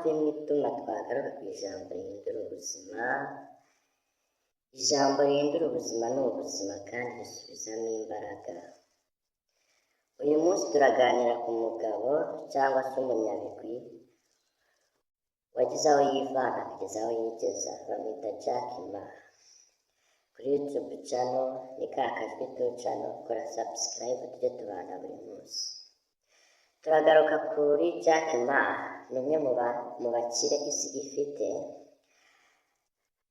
amahwemo ituma twagaruka ku ijambo rihindura ubuzima. Ijambo rihindura ubuzima ni ubuzima kandi risubizamo imbaraga. Uyu munsi turaganira ku mugabo cyangwa se umunyabigwi wagize aho yivana akageza aho yigeza, bamwita Jack Ma. Kuri YouTube channel ni Kakajwi Tu channel, kora subscribe tujye tubana buri munsi. Turagaruka kuri Jack Ma, ni umwe mu bakire isi ifite,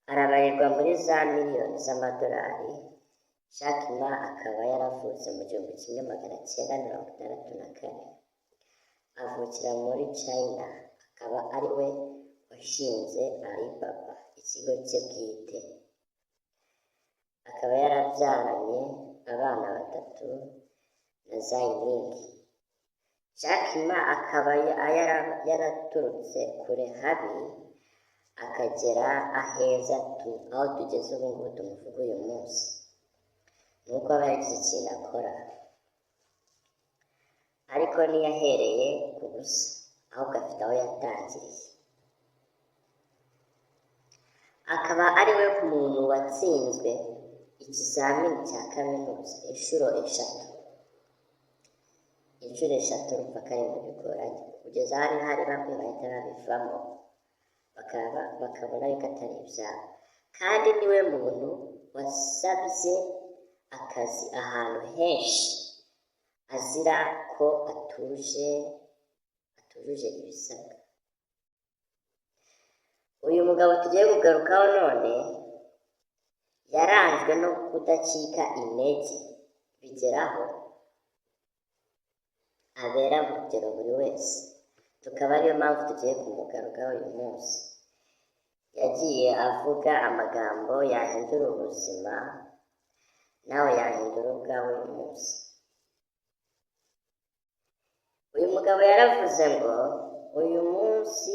arabarirwa muri za miliyoni z'amadolari. Jack Ma akaba yaravutse mu 1964, avukira muri China, akaba ari we washinze Alibaba, ikigo cye bwite. Akaba yarabyaranye abana 3 na Zailing. Jack Ma akaba yaraturutse kure habi akagera aheza aho tugeze ubu ngubu tumuvuga uyu munsi. Nuko aba yagize ikintu akora, ariko ntiyahereye ku busa, ahubwo afite aho yatangiriye. Akaba ari we muntu watsinzwe ikizamini cya kaminuza inshuro 3 urumva ko ari mu bigoranye, kugeza hari bamwe bahita babivamo bakabona yuko atari ibyabo. Kandi niwe muntu wasabye akazi ahantu henshi azira ko atujuje ibisabwa. Uyu mugabo tugiye kugarukaho none yaranzwe no kudacika intege, bigeraho abera urugero buri wese. Tukaba ariyo mpamvu tugiye kumugarukaho uyu munsi. Yagiye avuga amagambo yahindura ubuzima, nawe yahindura ubwawe uyu munsi. Uyu mugabo yaravuze ngo uyu munsi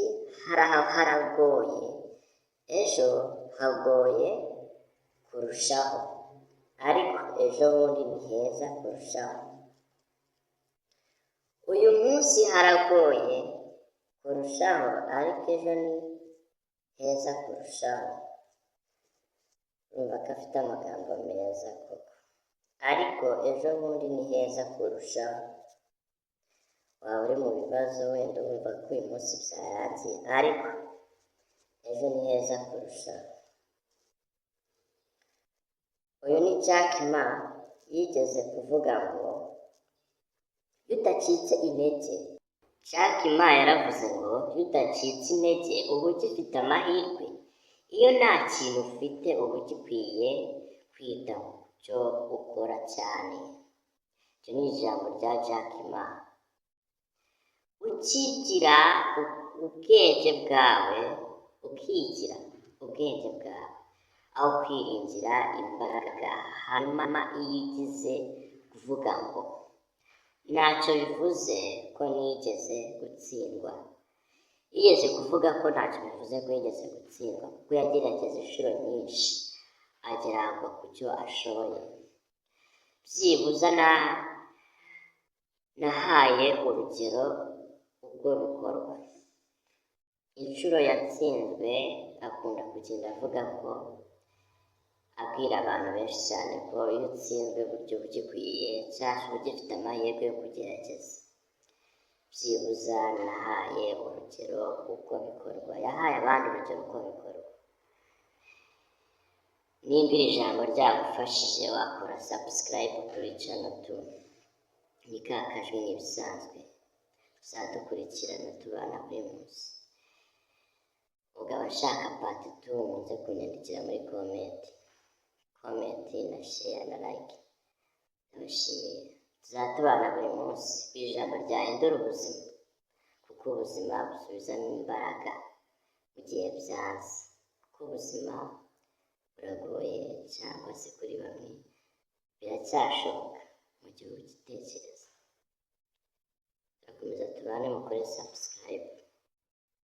haragoye, ejo hagoye kurushaho, ariko ejo bundi ni heza kurushaho. Uyu munsi haragoye kurushaho, ariko ejo ni heza kurushaho. Urumva ko afite amagambo meza koko. Ariko ejo bundi ni heza kurushaho. Waba uri mu bibazo wenda wumva ko uyu munsi byarangiye, ariko ejo ni heza kurushaho. Uyu ni Jack Ma, yigeze kuvuga ngo iyo udacitse intege. Jack Ma yaravuze ngo iyo udacitse intege uba ugifite amahirwe. Iyo nta kintu ufite uba ugikwiye kwita ku byo ukora cyane. Icyo ni ijambo rya Jack Ma. Ukigira ubwenge bwawe, ukigira ubwenge bwawe aho kwiringira imbaraga. Hanyuma iyo ugize kuvuga ngo ntacyo bivuze ko nigeze gutsindwa, yigeze kuvuga ko ntacyo bivuze ko yigeze gutsindwa, kuko yagerageza inshuro nyinshi agera ku cyo ashoboye. Byibuze nahaye urugero ubwo bikorwa. Inshuro yatsinzwe akunda kugenda avuga ko, abwira abantu benshi cyane ko iyo utsinzwe buryo ugikwiye cyangwa ugifite amahirwe yo kugerageza. Byibuze nahaye urugero uko bikorwa, yahaye abandi urugero uko bikorwa. Nimba iri jambo ryagufashije wakora subscribe kuri channel Tu. Ni Kakajwi nk'ibisanzwe, uzadukurikirana tubana buri munsi. Ugaba ashaka part 2 muze kunyandikira muri comment na share na like. Ndabashimiye. Tuzatubana buri munsi ku ijambo ryahindura ubuzima, kuko ubuzima busubizamo imbaraga mu gihe byanze. Kuko ubuzima buragoye, cyangwa se kuri bamwe biracyashoboka mu gihe ugitekereza. Turakomeza tubane mukore subscribe.